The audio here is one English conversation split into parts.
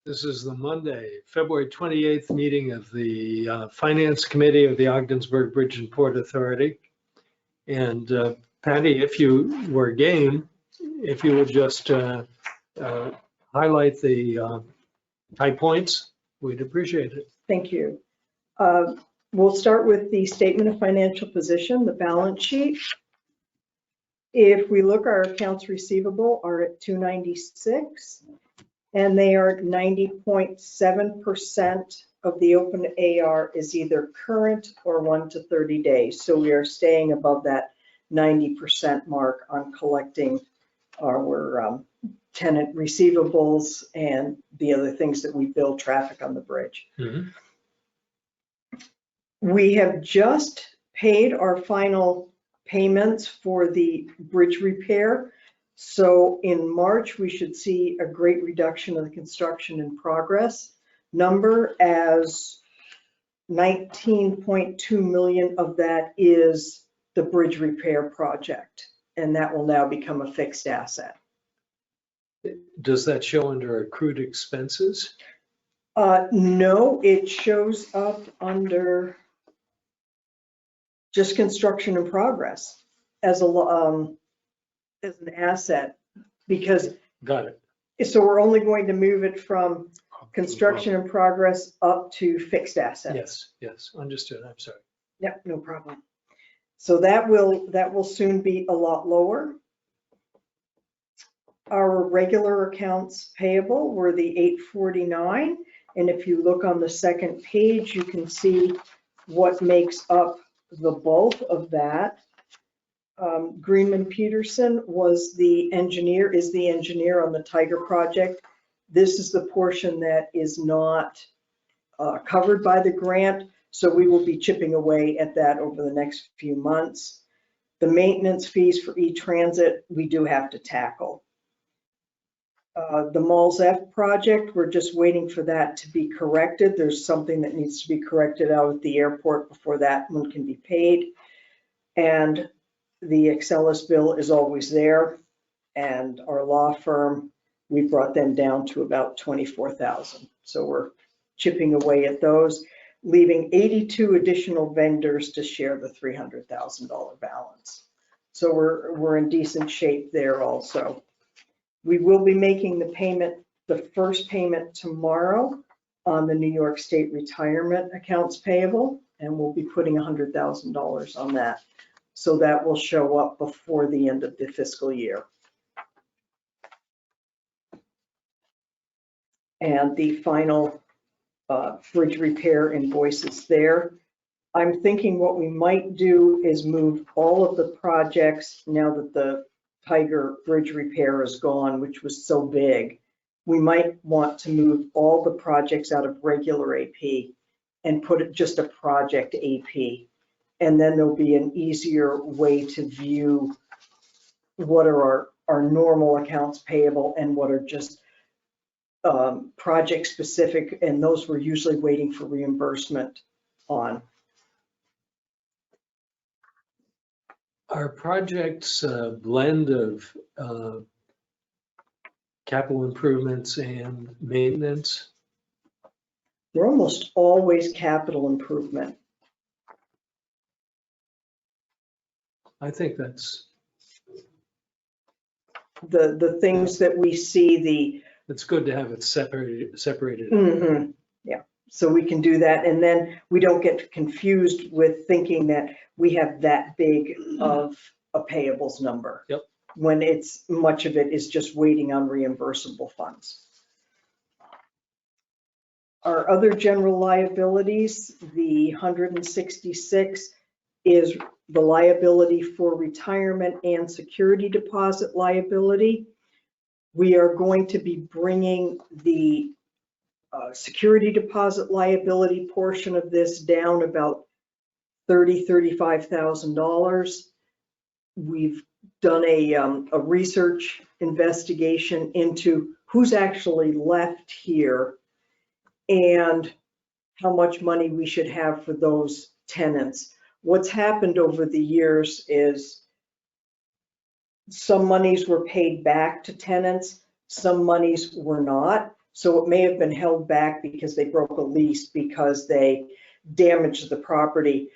This is the Monday, February 28th meeting of the Finance Committee of the Ogdensburg Bridge and Port Authority. And Patty, if you were game, if you would just highlight the high points, we'd appreciate it. Thank you. We'll start with the statement of financial position, the balance sheet. If we look, our accounts receivable are at 296, and they are 90.7% of the open AR is either current or 1 to 30 days. So we are staying above that 90% mark on collecting our tenant receivables and the other things that we bill traffic on the bridge. Mm-hmm. We have just paid our final payments for the bridge repair. So in March, we should see a great reduction of the construction in progress number, as 19.2 million of that is the bridge repair project, and that will now become a fixed asset. Does that show under accrued expenses? No, it shows up under just construction in progress as an asset, because Got it. so we're only going to move it from construction in progress up to fixed assets. Yes, yes, understood. I'm sorry. Yep, no problem. So that will soon be a lot lower. Our regular accounts payable were the 849, and if you look on the second page, you can see what makes up the bulk of that. Greenman Peterson is the engineer on the Tiger project. This is the portion that is not covered by the grant, so we will be chipping away at that over the next few months. The maintenance fees for E-Transit, we do have to tackle. The Malls F project, we're just waiting for that to be corrected. There's something that needs to be corrected out at the airport before that one can be paid. And the Excelis bill is always there. And our law firm, we brought them down to about 24,000. So we're chipping away at those, leaving 82 additional vendors to share the $300,000 balance. So we're in decent shape there also. We will be making the first payment tomorrow on the New York State retirement accounts payable, and we'll be putting $100,000 on that. So that will show up before the end of the fiscal year. And the final bridge repair invoices there. I'm thinking what we might do is move all of the projects, now that the Tiger bridge repair is gone, which was so big, we might want to move all the projects out of regular AP and put it just a project AP. And then there'll be an easier way to view what are our normal accounts payable and what are just project specific, and those we're usually waiting for reimbursement on. Our projects blend of capital improvements and maintenance. They're almost always capital improvement. I think that's the things that we see, it's good to have it separated. Mm-hmm. Yeah, so we can do that, and then we don't get confused with thinking that we have that big of a payables number. Yep. When it's much of it is just waiting on reimbursable funds. Our other general liabilities, the 166 is the liability for retirement and security deposit liability. We are going to be bringing the security deposit liability portion of this down about $35,000. We've done a research investigation into who's actually left here and how much money we should have for those tenants. What's happened over the years is some monies were paid back to tenants, some monies were not. So it may have been held back because they broke a lease, because they damaged the property.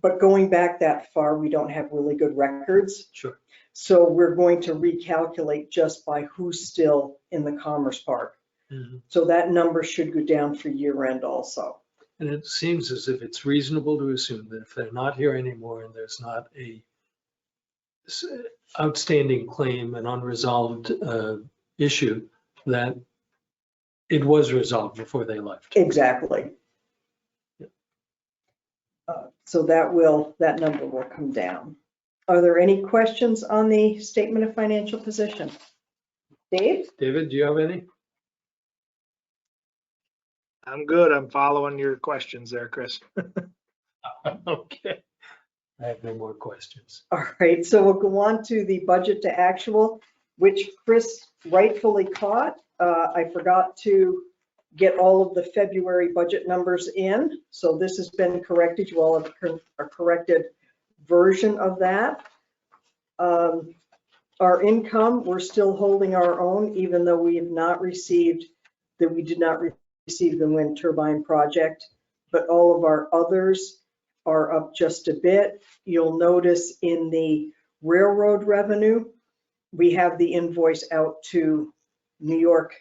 But going back that far, we don't have really good records. Sure. So we're going to recalculate just by who's still in the Commerce Park. Mhm. So that number should go down for year end also. And it seems as if it's reasonable to assume that if they're not here anymore and there's not a outstanding claim, an unresolved issue, that it was resolved before they left. Exactly. So that number will come down. Are there any questions on the statement of financial position? Dave? David, do you have any? I'm good. I'm following your questions there, Chris. Okay. I have no more questions. All right, so we'll go on to the budget to actual, which Chris rightfully caught. I forgot to get all of the February budget numbers in, so this has been corrected. You all have a corrected version of that. Our income, we're still holding our own, even though we did not receive the wind turbine project, but all of our others are up just a bit. You'll notice in the railroad revenue, we have the invoice out to New York.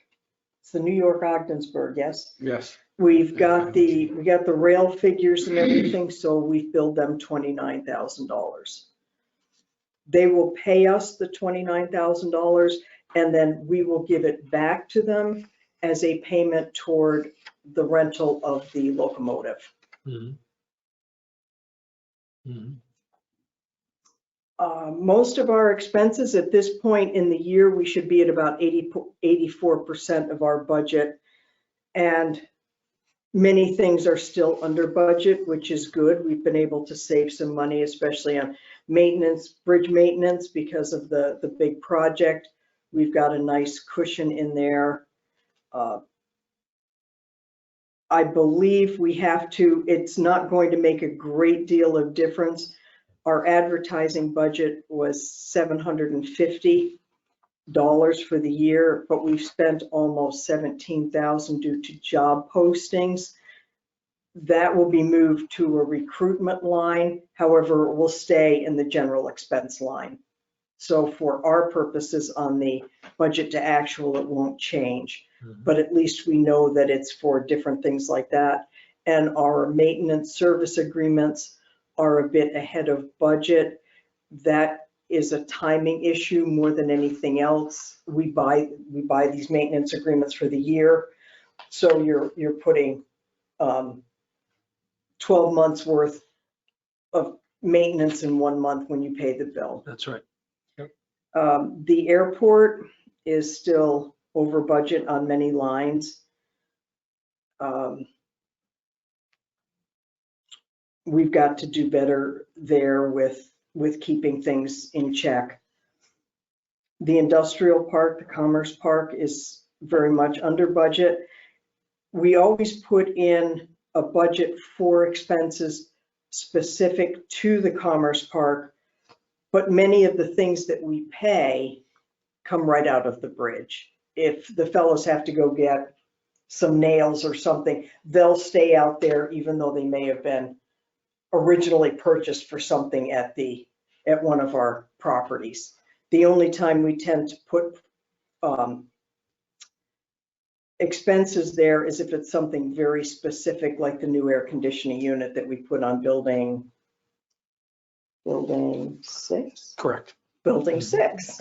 It's the New York Ogdensburg, yes? Yes. We got the rail figures and everything, so we've billed them $29,000. They will pay us the $29,000, and then we will give it back to them as a payment toward the rental of the locomotive. Mhm. Mhm. Most of our expenses at this point in the year, we should be at about 84% of our budget. And many things are still under budget, which is good. We've been able to save some money, especially on maintenance, bridge maintenance, because of the big project. We've got a nice cushion in there. I believe we have to, it's not going to make a great deal of difference. Our advertising budget was $750 for the year, but we've spent almost $17,000 due to job postings. That will be moved to a recruitment line. However, it will stay in the general expense line. So for our purposes on the budget to actual, it won't change. But at least we know that it's for different things like that. And our maintenance service agreements are a bit ahead of budget. That is a timing issue more than anything else. We buy these maintenance agreements for the year. So you're putting 12 months worth of maintenance in 1 month when you pay the bill. That's right. The airport is still over budget on many lines. We've got to do better there with keeping things in check. The industrial park, the Commerce Park, is very much under budget. We always put in a budget for expenses specific to the Commerce Park, but many of the things that we pay come right out of the bridge. If the fellows have to go get some nails or something, they'll stay out there even though they may have been originally purchased for something at one of our properties. The only time we tend to put expenses there is if it's something very specific, like the new air conditioning unit that we put on building 6? Correct. Building 6.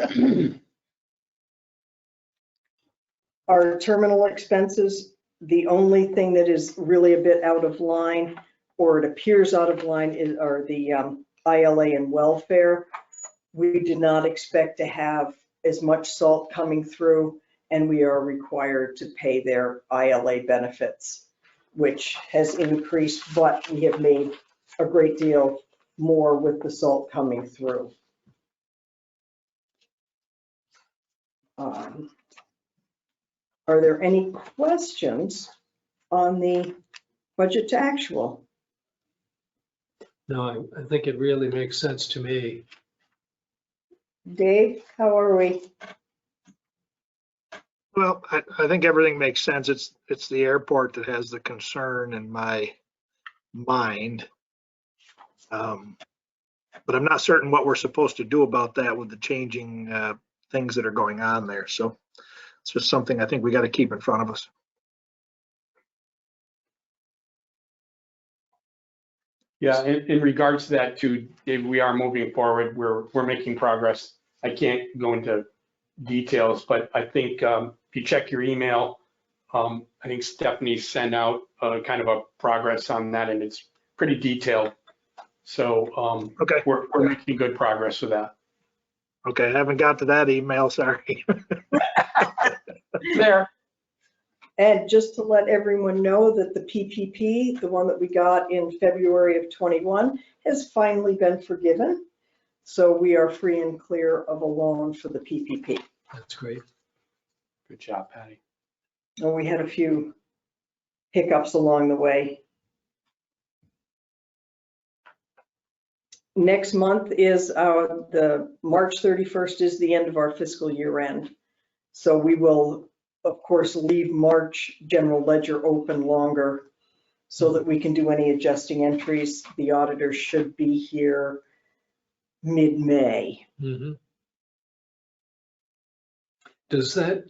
Our terminal expenses, the only thing that is really a bit out of line, or it appears out of line, are the ILA and welfare. We did not expect to have as much salt coming through, and we are required to pay their ILA benefits, which has increased, but we have made a great deal more with the salt coming through. Are there any questions on the budget to actual? No, I think it really makes sense to me. Dave, how are we? Well, I think everything makes sense. It's the airport that has the concern in my mind. But I'm not certain what we're supposed to do about that with the changing things that are going on there. So it's just something I think we got to keep in front of us. Yeah, in regards to that too, Dave, we are moving forward. We're making progress. I can't go into details, but I think if you check your email, I think Stephanie sent out kind of a progress on that, and it's pretty detailed. So Okay. we're making good progress with that. Okay. I haven't got to that email. Sorry. There. And just to let everyone know that the PPP, the one that we got in February of 21, has finally been forgiven. So we are free and clear of a loan for the PPP. That's great. Good job, Patty. And we had a few hiccups along the way. Next month is the March 31st is the end of our fiscal year end. So we will, of course, leave March general ledger open longer so that we can do any adjusting entries. The auditor should be here mid-May. Mhm. Does that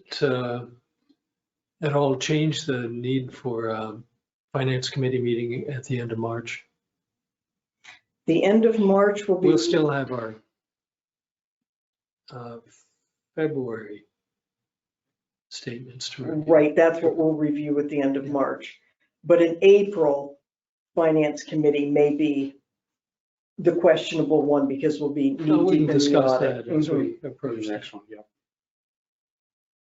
at all change the need for finance committee meeting at the end of March? The end of March will be. We'll still have our February statements to review. Right, that's what we'll review at the end of March. But in April, Finance Committee may be the questionable one because we'll be No, we knee can deep in the discuss audit. that as Mhm. we approach that. Next one, yeah.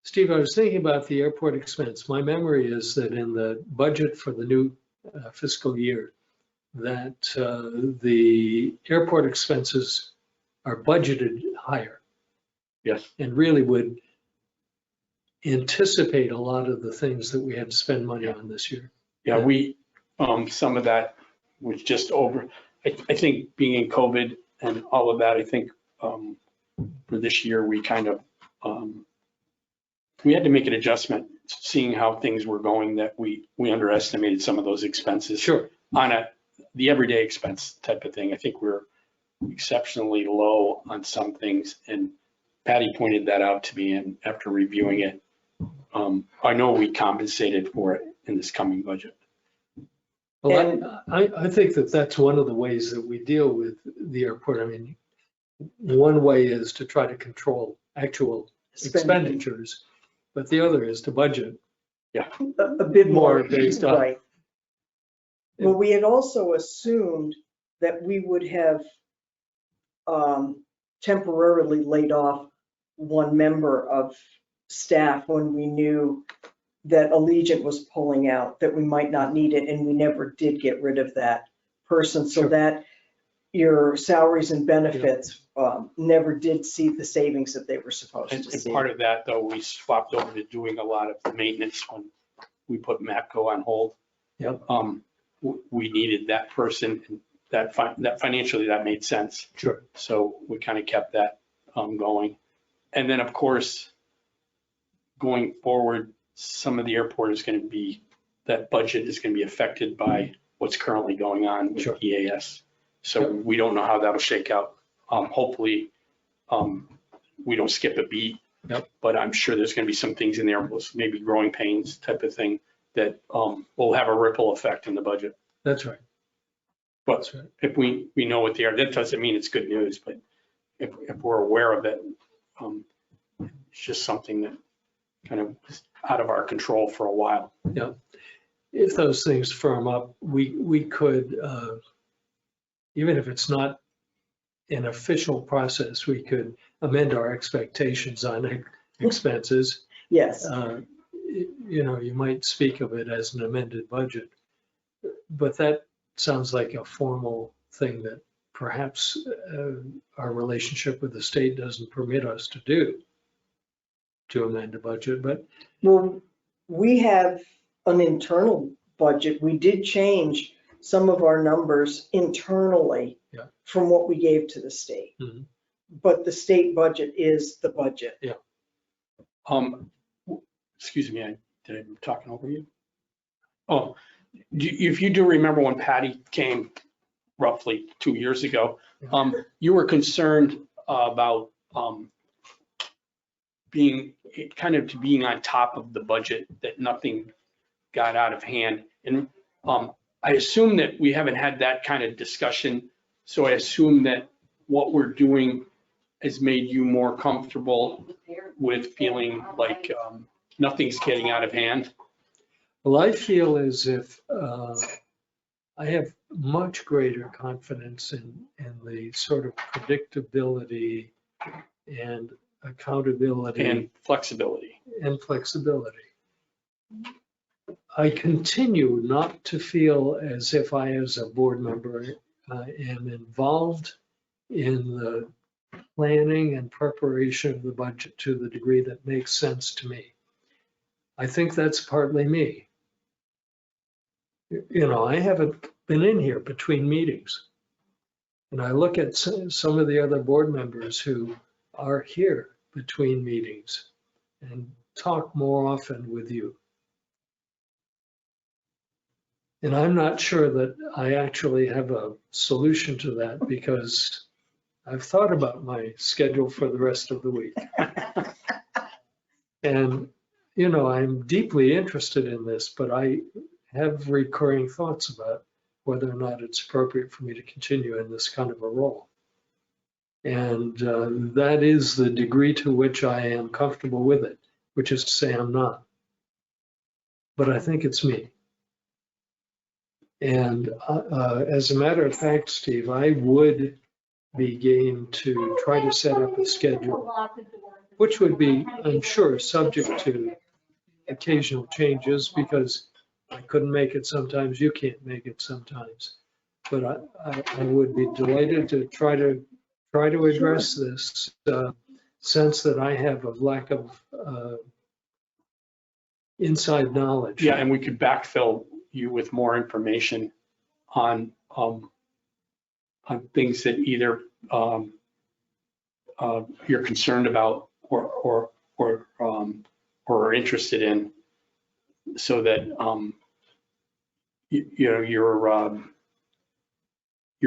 Steve, I was thinking about the airport expense. My memory is that in the budget for the new fiscal year, that the airport expenses are budgeted higher Yes. and really would anticipate a lot of the things that we had to spend money on this year. Yeah, we, some of that was just over, I think being in COVID and all of that, I think for this year, we kind of, we had to make an adjustment, seeing how things were going, that we underestimated some of those expenses. Sure. On the everyday expense type of thing. I think we're exceptionally low on some things, and Patty pointed that out to me, and after reviewing it, I know we compensated for it in this coming budget. Well, I think that that's one of the ways that we deal with the airport. I mean, one way is to try to control actual expenditures, but the other is to budget. Yeah. A bit more based on. Right. Well, we had also assumed that we would have temporarily laid off one member of staff when we knew that Allegiant was pulling out, that we might not need it, and we never did get rid of that person, so Sure. that your salaries and benefits never did see the savings that they were supposed And to see. part of that, though, we swapped over to doing a lot of the maintenance when we put MAPCO on hold. Yep. We needed that person, and that financially, that made sense. Sure. So we kind of kept that going. And then, of course, going forward, some of the airport is going to be, that budget is going to be affected by what's currently going on with Sure. EAS. So Yep. we don't know how that'll shake out. Hopefully, we don't skip a beat. Yep. But I'm sure there's going to be some things in there, maybe growing pains type of thing, that will have a ripple effect in the budget. That's right. But That's right. if we know what they are, that doesn't mean it's good news, but if we're aware of it, it's just something that kind of was out of our control for a while. Yeah. If those things firm up, we could, even if it's not an official process, we could amend our expectations on expenses. Yes, You know, you might speak of it as an amended budget, but that sounds like a formal thing that perhaps our relationship with the state doesn't permit us to do, to amend a budget, but well, we have an internal budget. We did change some of our numbers internally Yeah. from what we gave to the state. Mhm. But the state budget is the budget. excuse me, I'm talking over you. Oh, if you do remember when Patty came roughly 2 years ago, you were concerned about being on top of the budget, that nothing got out of hand. And I assume that we haven't had that kind of discussion. So I assume that what we're doing has made you more comfortable with feeling like nothing's getting out of hand. Well, I feel as if I have much greater confidence in the sort of predictability and accountability And flexibility. and flexibility. I continue not to feel as if I, as a board member, am involved in the planning and preparation of the budget to the degree that makes sense to me. I think that's partly me. You know, I haven't been in here between meetings. And I look at some of the other board members who are here between meetings and talk more often with you. And I'm not sure that I actually have a solution to that, because I've thought about my schedule for the rest of the week. And, you know, I'm deeply interested in this, but I have recurring thoughts about whether or not it's appropriate for me to continue in this kind of a role. And that is the degree to which I am comfortable with it, which is to say I'm not. But I think it's me. And as a matter of fact, Steve, I would be game to try to set up a schedule, which would be, I'm sure, subject to occasional changes, because I couldn't make it sometimes, you can't make it sometimes. But I would be delighted to try to address this sense that I have of lack of inside knowledge. Yeah, and we could backfill you with more information on things that either you're concerned about or are interested in, so that you're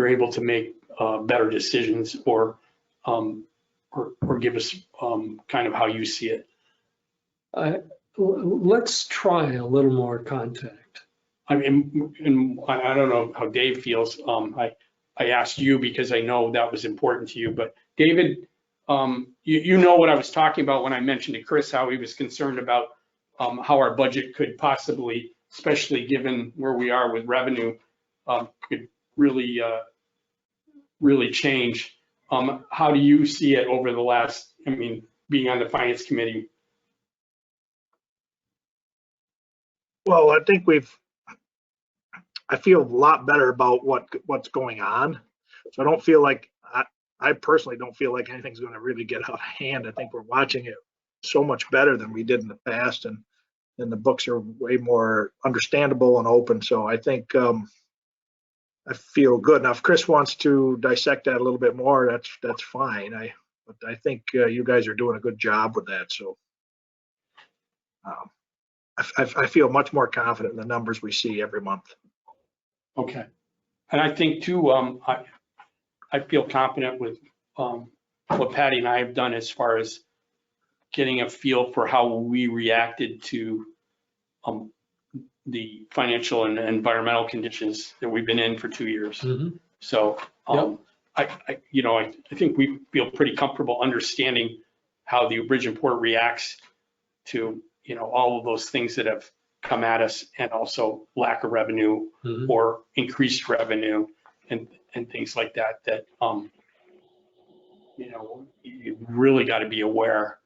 able to make better decisions, or give us kind of how you see it. Let's try a little more contact. I mean, and I don't know how Dave feels. I asked you because I know that was important to you, but David, you know what I was talking about when I mentioned to Chris how he was concerned about how our budget could possibly, especially given where we are with revenue, could really change. How do you see it over the last, I mean, being on the finance committee? Well, I think I feel a lot better about what's going on. So I don't feel like, I personally don't feel like anything's going to really get out of hand. I think we're watching it so much better than we did in the past, and the books are way more understandable and open. So I think I feel good. Now, if Chris wants to dissect that a little bit more, that's fine. But I think you guys are doing a good job with that. So I feel much more confident in the numbers we see every month. Okay. And I think too, I feel confident with what Patty and I have done as far as getting a feel for how we reacted to the financial and environmental conditions that we've been in for 2 years. Mm-hmm. So I think we feel pretty comfortable understanding how the Bridgeport reacts to, all of those things that have come at us, and also lack of revenue, Mm-hmm. or increased revenue and things like that, you really got to be aware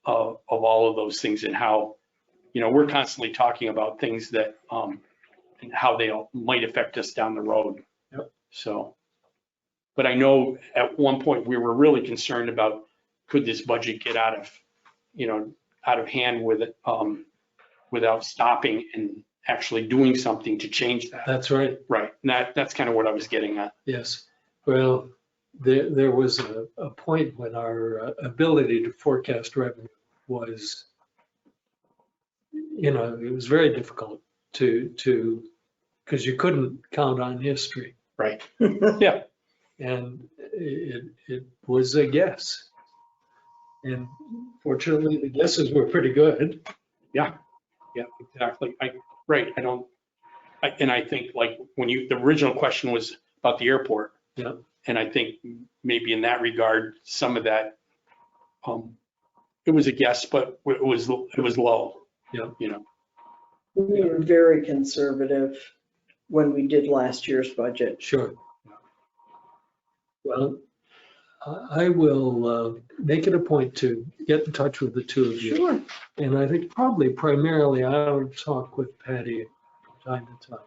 of all of those things, and how, we're constantly talking about things that, and how they might affect us down the road. Yep. So, but I know at one point we were really concerned about, could this budget get out of hand with it, without stopping and actually doing something to change that. That's right. Right. And that's kind of what I was getting at. Yes. Well, there was a point when our ability to forecast revenue was you know, it was very difficult because you couldn't count on history. Right. Yeah. And it was a guess. And fortunately, the guesses were pretty good. Yeah, exactly. Right. And I think like the original question was about the airport. Yeah. And I think maybe in that regard, some of that, it was a guess, but it was low. Yeah. You know, We were very conservative when we did last year's budget. Sure. Well, I will make it a point to get in touch with the two of you. Sure. And I think probably primarily I'll talk with Patty from time to time.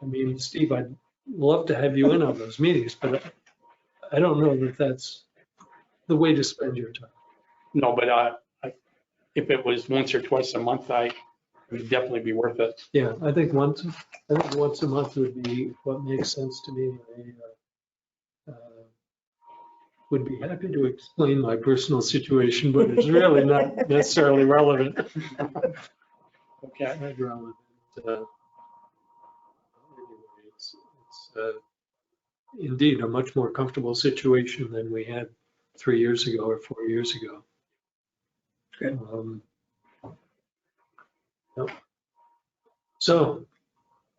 I mean, Steve, I'd love to have you in on those meetings, but I don't know that that's the way to spend your time. no, but if it was once or twice a month, it would definitely be worth it. Yeah, I think once a month would be what makes sense to me. I would be happy to explain my personal situation, but it's really not necessarily relevant. Okay. Not relevant. Anyway, it's indeed a much more comfortable situation than we had 3 years ago or 4 years ago. Good. Yep. So,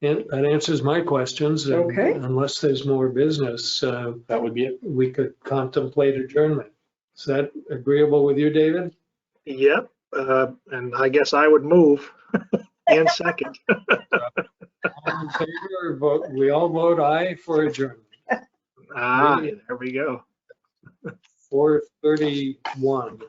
and that answers my questions. and Okay. Unless there's more business, That would be it. we could contemplate adjournment. Is that agreeable with you, David? Yep, and I guess I would move and second. All in favor, vote, we all vote aye for adjournment. Ah, there we go. 4:31.